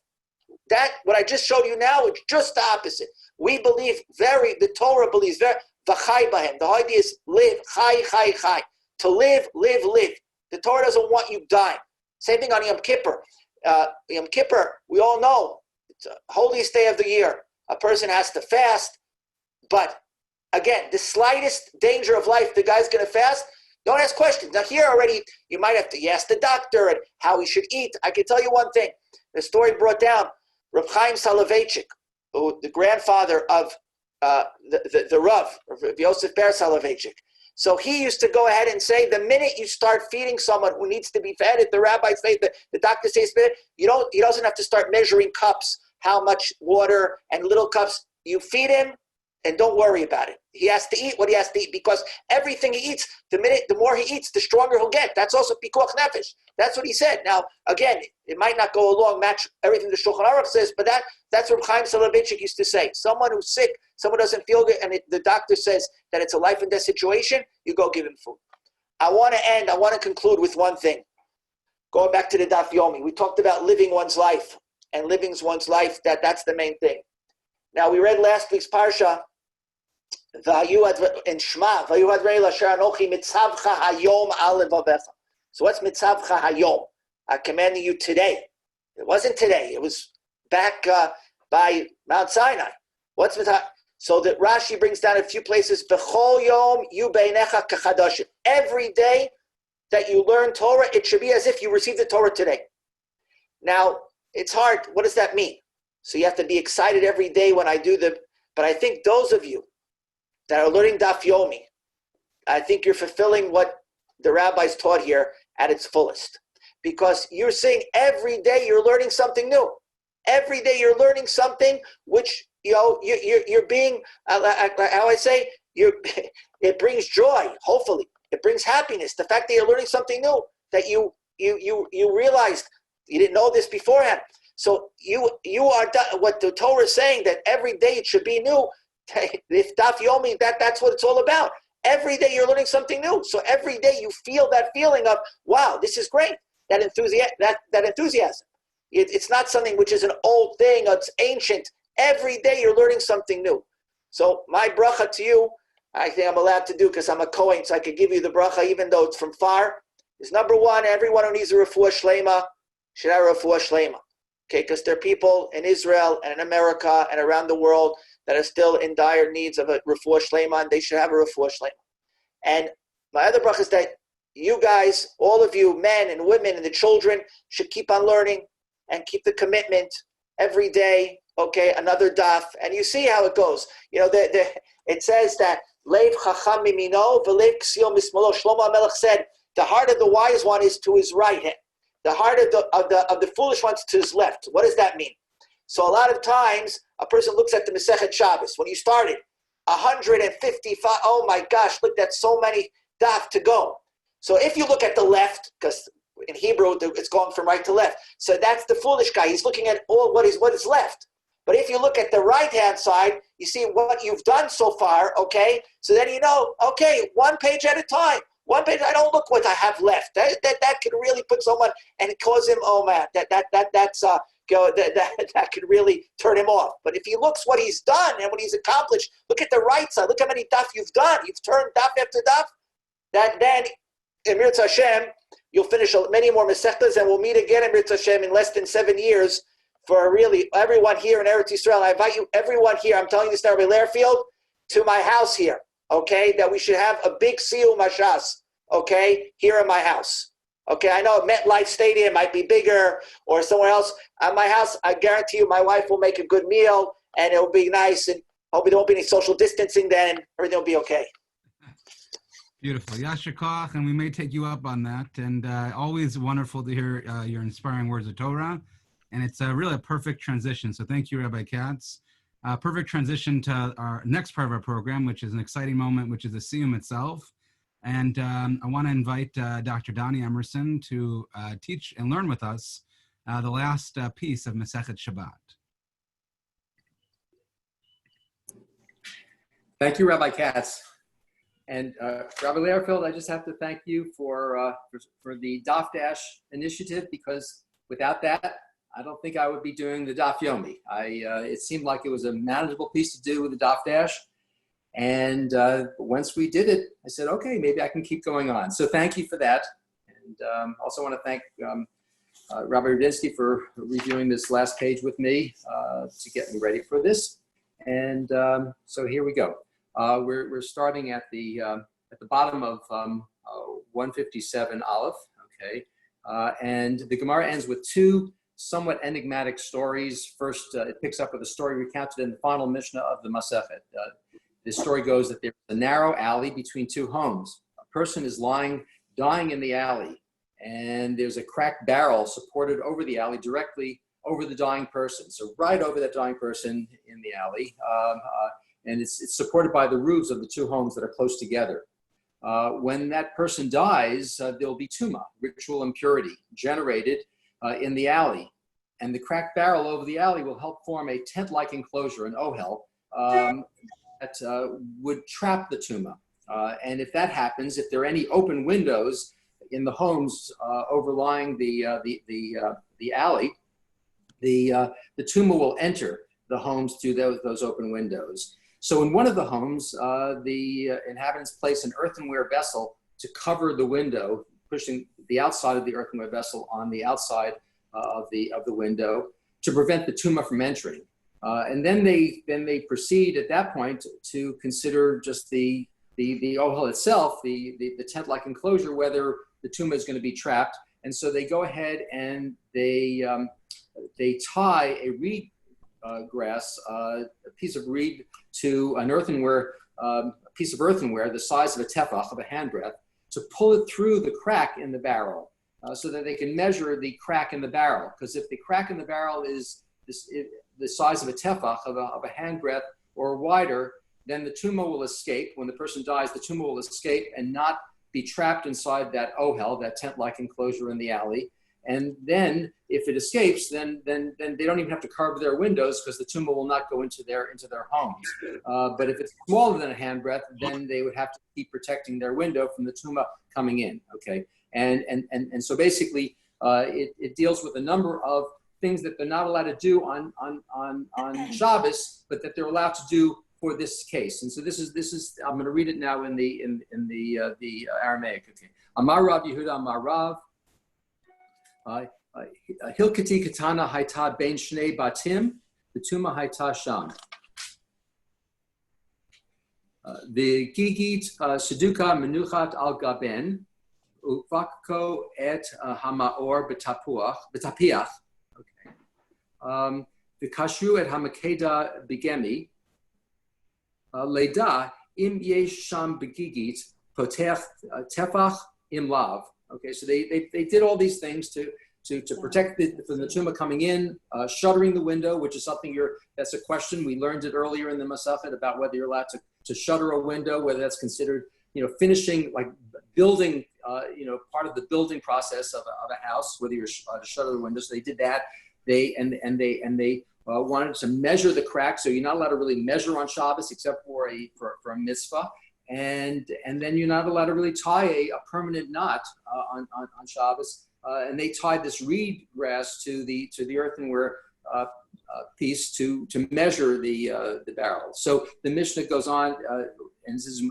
That, what I just showed you now, is just the opposite. We believe the Torah believes v'chai bahem. The idea is live, chai. To live. The Torah doesn't want you dying. Same thing on Yom Kippur. Yom Kippur, we all know, it's the holiest day of the year. A person has to fast, but again, the slightest danger of life, the guy's going to fast, don't ask questions. Now here already, you might have to ask the doctor and how he should eat. I can tell you one thing. The story brought down Reb Chaim Soloveitchik, the grandfather of the Rav, Yosef Ber Soloveitchik. So he used to go ahead and say, the minute you start feeding someone who needs to be fed, if the rabbis say, the doctor says, he doesn't have to start measuring cups, how much water and little cups. You feed him, and don't worry about it. He has to eat what he has to eat, because everything he eats, the more he eats, the stronger he'll get. That's also pikuach nefesh. That's what he said. Now, again, it might not go along, match everything the Shulchan Aruch says, but that's what Chaim Soloveitchik used to say. Someone who's sick, someone doesn't feel good, and the doctor says that it's a life and death situation, you go give him food. I want to conclude with one thing. Going back to the Daf Yomi, we talked about living one's life, and living one's life, that's the main thing. Now, we read last week's parsha, in Shema, so what's mitzavcha hayom? I'm commanding you today. It wasn't today. It was back by Mount Sinai. What's mitzvah? So that Rashi brings down a few places. B'chol yom yu beinecha kachadashim. Every day that you learn Torah, it should be as if you received the Torah today. Now, it's hard. What does that mean? So you have to be excited every day when I do but I think those of you that are learning Daf Yomi, I think you're fulfilling what the rabbis taught here at its fullest. Because you're saying every day you're learning something new. Every day you're learning something which, you're being, how I say, it brings joy, hopefully. It brings happiness. The fact that you're learning something new, that you realized you didn't know this beforehand. So you are, what the Torah is saying, that every day it should be new. If Daf Yomi, that's what it's all about. Every day you're learning something new. So every day you feel that feeling of, wow, this is great. That enthusiasm. It's not something which is an old thing, it's ancient. Every day you're learning something new. So my bracha to you, I think I'm allowed to do because I'm a Kohen, so I could give you the bracha even though it's from far, is number one, everyone who needs a refuah shlema should have a refuah shlema. Okay, because there are people in Israel and in America and around the world that are still in dire needs of a refuah shlema, and they should have a refuah shlema. And my other bracha is that you guys, all of you, men and women and the children, should keep on learning and keep the commitment every day. Okay, another daf, and you see how it goes. It says that Leiv Chacham Mimino v'Leiv Ksiyom Mismalo. Shlomo HaMelech said, the heart of the wise one is to his right hand. The heart of the foolish one's to his left. What does that mean? So a lot of times a person looks at the Masechet Shabbat. When you started, 155. Oh my gosh! Look, that's so many daf to go. So if you look at the left, because in Hebrew it's going from right to left, so that's the foolish guy. He's looking at what is left. But if you look at the right-hand side, you see what you've done so far, okay? So then you know, okay, one page at a time. One page, I don't look what I have left. That could really put someone and cause him, oh man, that could really turn him off. But if he looks what he's done and what he's accomplished, look at the right side. Look how many daf you've done. You've turned daf after daf. Then, in Mirz Hashem, you'll finish many more Masechtas, and we'll meet again in Mirz Hashem in less than 7 years. For really everyone here in Eretz Yisrael, I invite you, everyone here, I'm telling you this now, Rabbi Lehrfield, to my house here, okay, that we should have a big Siyum Mashas, okay, here in my house. Okay, I know MetLife Stadium might be bigger or somewhere else. At my house, I guarantee you my wife will make a good meal, and it will be nice, and hopefully there won't be any social distancing then, everything will be okay. Beautiful. Yasher Koach, and we may take you up on that. And always wonderful to hear your inspiring words of Torah. And it's really a perfect transition. So thank you, Rabbi Katz. Perfect transition to our next part of our program, which is an exciting moment, which is the Siyum itself. And I want to invite Dr. Donnie Emerson to teach and learn with us the last piece of Masechet Shabbat. Thank you, Rabbi Katz. And Rabbi Lehrfeld, I just have to thank you for the Daf Dash initiative, because without that, I don't think I would be doing the Daf Yomi. It seemed like it was a manageable piece to do with the Daf Dash. And once we did it, I said, okay, maybe I can keep going on. So thank you for that. And also want to thank Rabbi Rudinsky for reviewing this last page with me to get me ready for this. And so here we go. We're starting at the bottom of 157 Aleph, okay? And the Gemara ends with two somewhat enigmatic stories. First, it picks up with a story recounted in the final Mishnah of the Masechet. The story goes that there's a narrow alley between two homes. A person is dying in the alley, and there's a cracked barrel supported over the alley directly over the dying person. So right over that dying person in the alley. And it's supported by the roofs of the two homes that are close together. When that person dies, there'll be tuma, ritual impurity, generated in the alley. And the cracked barrel over the alley will help form a tent-like enclosure, an ohel, that would trap the tuma. And if that happens, if there are any open windows in the homes overlying the alley, the tuma will enter the homes through those open windows. So in one of the homes, the inhabitants place an earthenware vessel to cover the window, pushing the outside of the earthenware vessel on the outside of the window to prevent the tuma from entering. And then they proceed at that point to consider just the ohel itself, the tent-like enclosure, whether the tuma is going to be trapped. And so they go ahead and they tie a reed grass, a piece of reed, to an earthenware, a piece of earthenware the size of a tefach, of a handbreadth, to pull it through the crack in the barrel, so that they can measure the crack in the barrel. Because if the crack in the barrel is the size of a tefach, of a handbreadth or wider, then the tuma will escape. When the person dies, the tuma will escape and not be trapped inside that ohel, that tent-like enclosure in the alley. And then, if it escapes, then they don't even have to carve their windows, because the tuma will not go into their homes. But if it's smaller than a handbreadth, then they would have to keep protecting their window from the tuma coming in. Okay, and so basically, it deals with a number of things that they're not allowed to do on Shabbos, but that they're allowed to do for this case. And so this is I'm going to read it now in the Aramaic. Okay, Amar Rav Yehuda Amar Rav. Hilkati katana haita ben shnei batim, betuma haita sham. The gigit seduka menuchat al gaben, ufakko et hamaor betapiach. Okay. The kashu et hamakeda bigemi. Leda im yesh sham begigit potech tefach im lav. Okay, so they did all these things to protect from the tuma coming in, shuttering the window, which is something that's a question. We learned it earlier in the Masechet about whether you're allowed to shutter a window, whether that's considered, finishing, like building, part of the building process of a house, whether you're to shutter the window. So they did that. They wanted to measure the crack. So you're not allowed to really measure on Shabbos except for a mitzvah. And then you're not allowed to really tie a permanent knot on Shabbos. And they tied this reed grass to the earthenware piece to measure the barrel. So the Mishnah goes on, and this is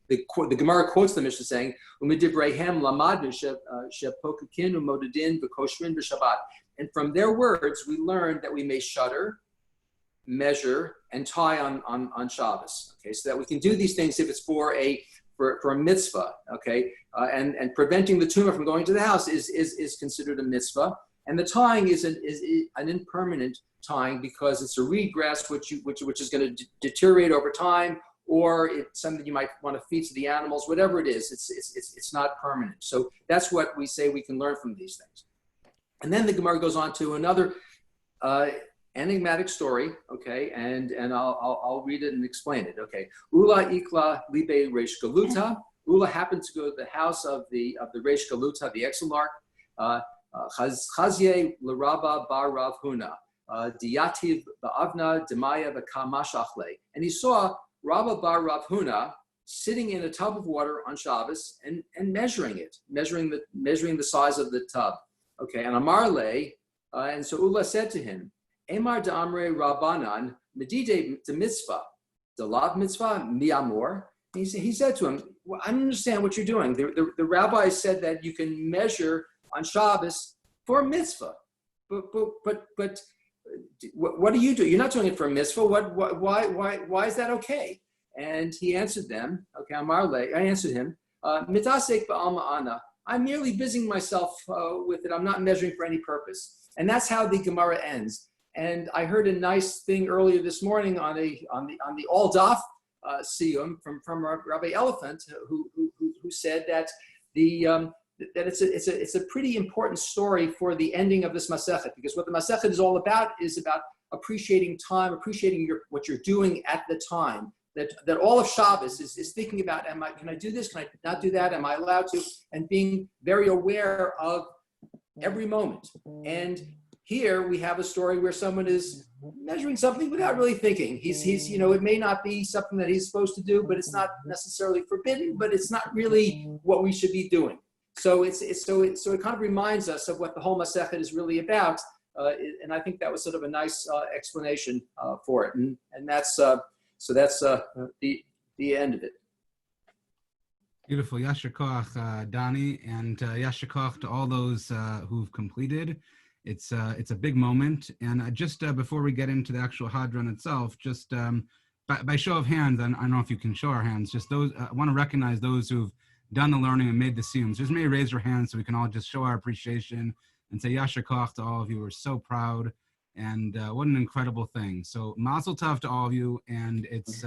the Gemara quotes the Mishnah saying, "Umidibrehem lamadnu shepokukin umodadin v'koshrin b'Shabbat." And from their words, we learned that we may shutter, measure, and tie on Shabbos. Okay, so that we can do these things if it's for a mitzvah. Okay, and preventing the tumor from going to the house is considered a mitzvah. And the tying is an impermanent tying, because it's a reed grass which is going to deteriorate over time, or it's something you might want to feed to the animals, whatever it is, it's not permanent. So that's what we say we can learn from these things. And then the Gemara goes on to another enigmatic story, okay, and I'll read it and explain it, okay. Ula ikla libe reish galuta. Ula happened to go to the house of the reish galuta, the exilarch, chazye l'rabba bar Rav Huna, diyativ ba'avna demaya v'kamashachle. And he saw Rabba bar Rav Huna sitting in a tub of water on Shabbos and measuring the size of the tub. Okay, and Amarle, and so Ula said to him, Emar da'amre Rabbanan medide de mitzvah, the lav mitzvah mi'amor. He said to him, well, I don't understand what you're doing. The rabbi said that you can measure on Shabbos for a mitzvah, but what do you do? You're not doing it for a mitzvah. Why is that okay? And he answered them, okay, I answered him, mitasek ba'alma ana. I'm merely busying myself with it. I'm not measuring for any purpose. And that's how the Gemara ends. And I heard a nice thing earlier this morning on the all daf Siyum from Rabbi Elephant, who said that that it's a pretty important story for the ending of this Masechet, because what the Masechet is all about is about appreciating time, appreciating what you're doing at the time. That all of Shabbos is thinking about, can I do this? Can I not do that? Am I allowed to? And being very aware of every moment. And here we have a story where someone is measuring something without really thinking. He's it may not be something that he's supposed to do, but it's not necessarily forbidden, but it's not really what we should be doing. So it kind of reminds us of what the whole Masechet is really about. And I think that was sort of a nice explanation for it. And that's the end of it. Beautiful. Yasher koach, Donnie, and yasher koach to all those who've completed. It's a big moment. And just before we get into the actual Hadran itself, just by show of hands, I don't know if you can show our hands, just those, I want to recognize those who've done the learning and made the Siyums. Just maybe raise your hands so we can all just show our appreciation and say yasher koach to all of you. We're so proud. And what an incredible thing. So mazel tov to all of you. And it's,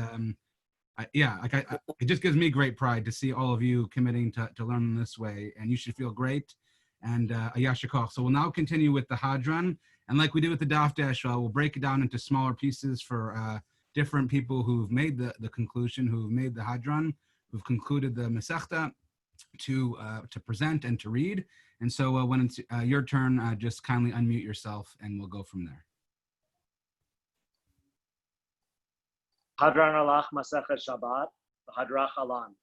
it just gives me great pride to see all of you committing to learn this way. And you should feel great. And yasher koach. So we'll now continue with the Hadran. And like we did with the Daf Dash, we'll break it down into smaller pieces for different people who've made the conclusion, who've made the Hadran, who've concluded the Masechta to present and to read. And so when it's your turn, just kindly unmute yourself and we'll go from there. Hadran alach Masechet Shabbat, v'hadrach alan.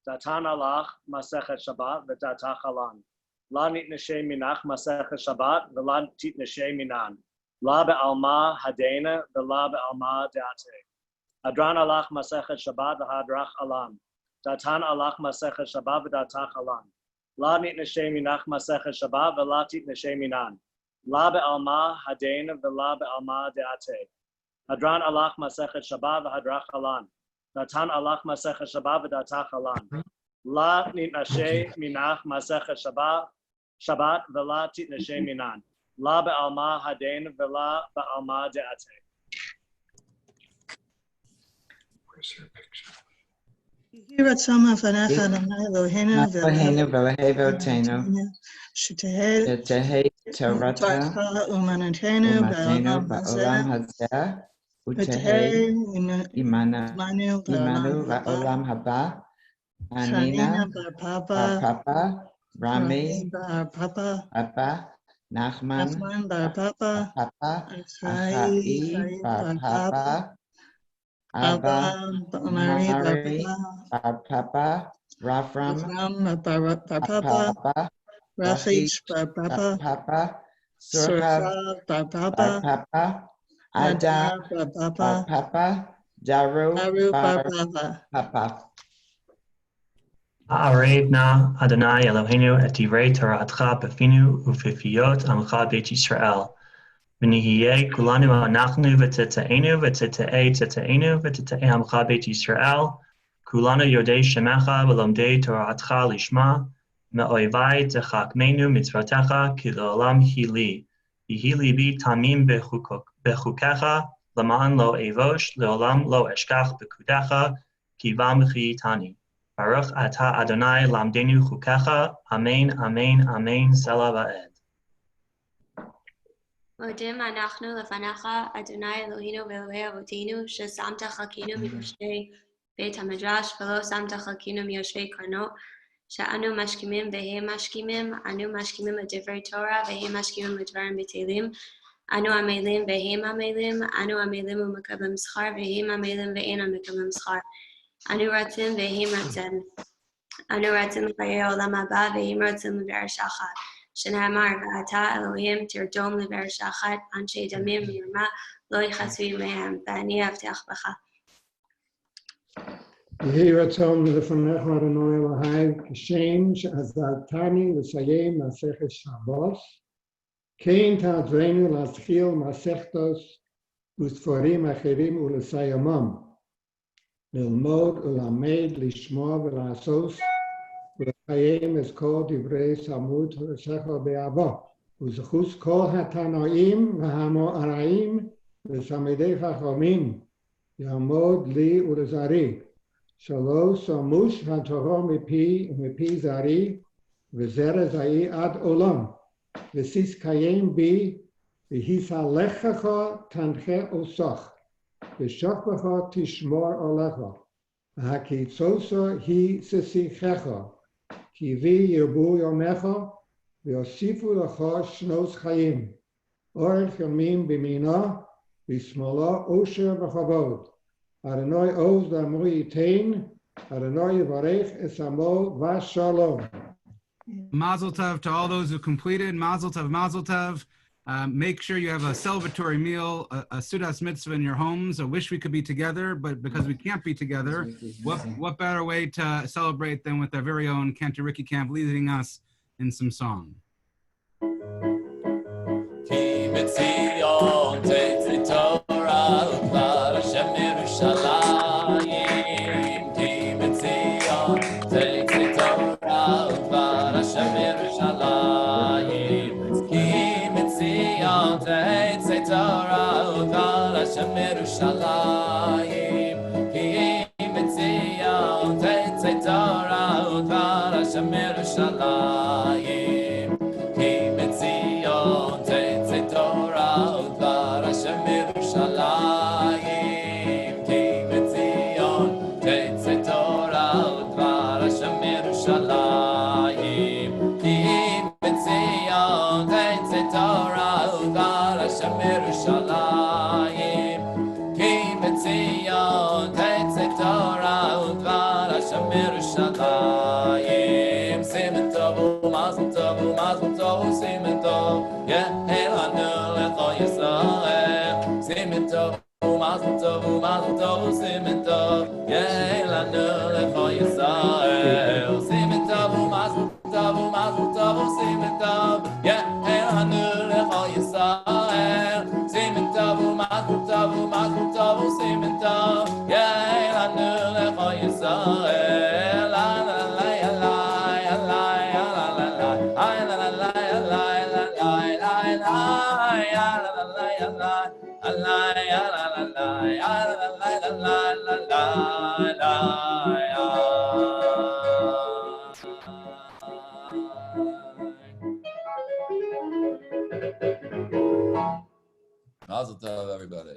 Datan alach Masechet Shabbat, v'datach alan. La nitnashe minach Masechet Shabbat, v'la titnashe minan. La be'alma hadena, v'la be'alma de'ate. Hadran alach Masechet Shabbat, v'hadrach alan. Datan alach Masechet Shabbat, v'datach alan. La nitnashe minach Masechet Shabbat, v'la titnashe minan. La be'alma hadena, v'la be'alma de'ate. Hadran alach Masechet Shabbat, v'hadrach alan. Datan alach Masechet Shabbat, v'datach alan. La nitnashe minach Masechet Shabbat, v'la titnashe minan. La be'alma hadena, v'la be'alma de'ate. Where's her picture? Yiratzama Fanecha Adonai Eloheinu Eloheinu Shetehei Torata Umanatenu Ba'olam Hazeh Utehei Imanu Ba'olam Haba Hanina Bar Papa Rami Bar Papa Papa Nachman Bar Papa Papa Achai Bar Papa Abba Mari Bar Papa Rafram Bar Papa Rachish Bar Papa Surcha Bar Papa Ada Bar Bar Papa Daru Bar Bar Papa. Ha'arevna Adonai Eloheinu et divrei Toratcha b'finu u'fifiyot amcha beit Yisrael. V'nihiyeh kulanu anachnu v'teta'enu v'teta'enu v'teta'e amcha beit Yisrael. Kulanu yodei shemecha v'lomdei Toratcha lishma. Me'oivai techakmenu mitzvotecha ki le'olam hili. Yihi libi tamim bechukecha. Laman lo evosh le'olam lo eshkach bekudecha. ki v'amchiyitani. Baruch ata Adonai lamdenu chukecha. Amen, amen, amen, selah va'ed. Modim anachnu lefanecha Adonai Eloheinu ve'Elohei avotenu shesamta chakinu miyoshvei Beit HaMidrash v'lo samta chakinu miyoshvei karnot she'anu mashkimim ve'hem mashkimim anu mashkimim l'divrei Torah ve'hem mashkimim l'dvarim b'telim anu amelim ve'hem amelim anu amelim u'mekablim schar ve'hem amelim ve'en u'mekablim schar anu ratzim ve'hem ratzim anu ratzim l'chayei olam haba ve'hem ratzim l'be'er shachat שנאמר, ואתה אלוהים תרדום לבאר שחת, אנשי דמים מרמה לא יחסו מהם, ואני אבטח בך. יהי רצון לפניך אדוני אלוהי כשם שעזרתני לסיים מסכת שבת, כן תעזרנו להתחיל מסכתות וספרים אחרים ולסיימם, ללמוד ולמד, לשמוע ולעשות, ולקיים את כל דברי תלמוד ושכל באהבה, וזכות כל התנאים והאמוראים ותלמידי חכמים יעמוד לי ולזרעי, שלא שמוש התורה מפי ומפי זרעי וזרע זרעי עד עולם, ותתקיים בי, והיסלחך תנחה עושך, ושוכבך תשמור עליך, והקיצוצו היא ששיחך, כי בי ירבו ימיך, ויוסיפו לך שנות חיים, אורך ימים במינה, בשמאלה עושר וכבוד. אדוני עוז לעמו ייתן, אדוני יברך את עמו ושלום. Mazel tov to all those who completed. Mazel tov, mazel tov. Make sure you have a celebratory meal, a Sudas mitzvah in your homes. I wish we could be together, but because we can't be together, what better way to celebrate than with our very own Cantor Ricky Camp leading us in some song. Yerushalayim, ki mitzion tetzei Torah udvar Hashem Yerushalayim, ki mitzion tetzei Torah udvar Hashem Yerushalayim, ki mitzion tetzei Torah udvar Hashem Yerushalayim, ki mitzion tetzei Torah udvar Hashem Yerushalayim. Zion, tetzei Torah udvar Hashem Yerushalayim. Simen tov u'mazel tov, simen tov, yehelanu lecho Yisrael. Simen tov u'mazel tov, simen tov, yehelanu lecho Yisrael. Simen tov u'mazel tov, simen tov, yehelanu lecho Yisrael. Simen tov u'mazel tov, simen tov, yehelanu lecho Yisrael. La la la la la Mazel tov, everybody.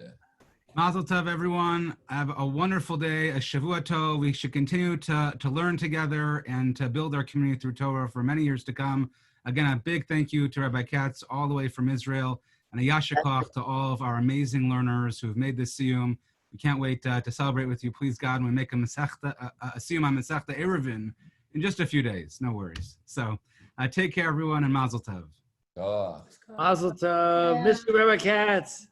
Mazel tov, everyone. Have a wonderful day, a Shavua Tov. We should continue to learn together and to build our community through Torah for many years to come. Again, a big thank you to Rabbi Katz all the way from Israel, and a yasher koach to all of our amazing learners who have made this Siyum. We can't wait to celebrate with you. Please, God, when we make a Siyum on Masechta Eruvin in just a few days. No worries. So take care, everyone, and Mazel tov. Oh. Mazel tov. Mr. Rabbi Katz.